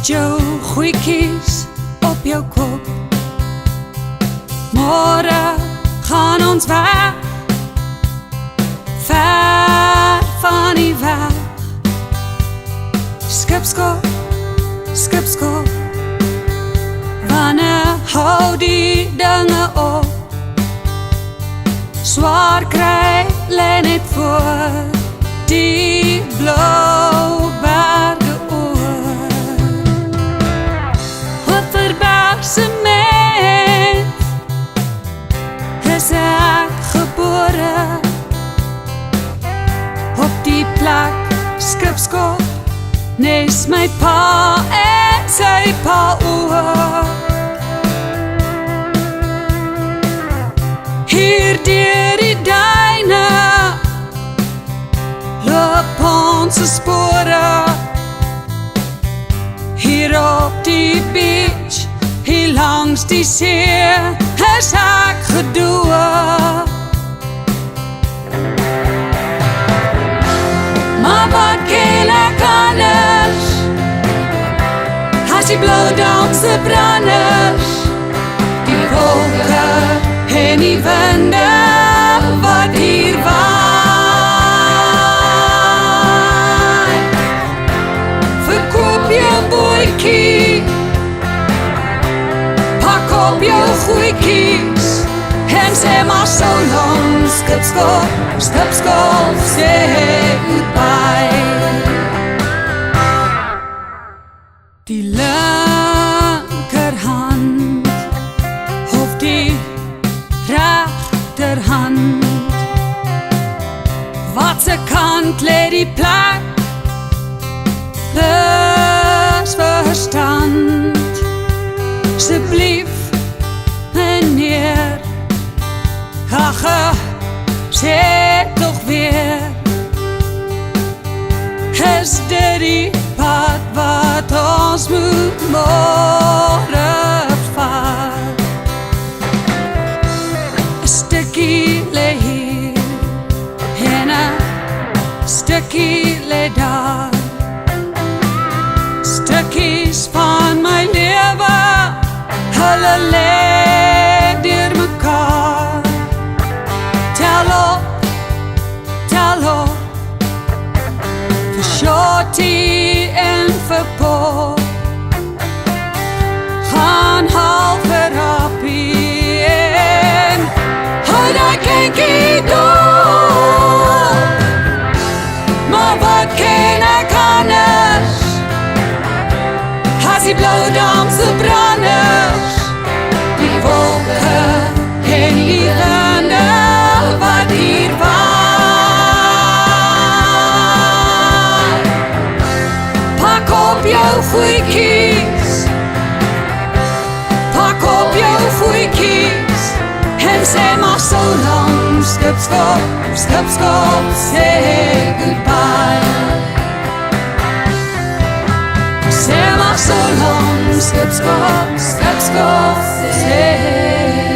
jou goedjies op jou kop. Môre gaan ons weg, ver van die weg. Skipskop, skipskop, wanneer hou die dinge op? Swaar kry lê net voor die blou berge oor. Wat verbaas my, is ek gebore op die plek Skipskop, nes my pa en sy pa oor. Hier deur die duine loop ons spore, hier op die beach, hier langs die see, is ek gedoe. Maar wat ken ek anders, as die blauw danse branders, die wolke en die winde wat hier waai. Verkoop jou bootjie, pak op jou goedjies, en sê maar so lang, Skipskop, Skipskop, say goodbye. Die linkerhand of die rechterhand, wat se kant lê die plek, plus verstand. Asseblief, meneer, ach, sê toch weer, is dit die pad wat ons moet môre vat? Een stukkie lê hier, en een stukkie lê daar. Stukkies van my lewe, hulle lê deur mekaar. Tel op, vir Shorty en vir Pop, gaan haal vir Rappie en hou die kinkie door. Maar wat ken ek anders, as die blauw damse branders, die wolke en die winde wat hier waai. Pak op jou goedjies, pak op jou goedjies, en sê maar so lang, Skipskop, Skipskop, say goodbye. Sê maar so lang, Skipskop, Skipskop, say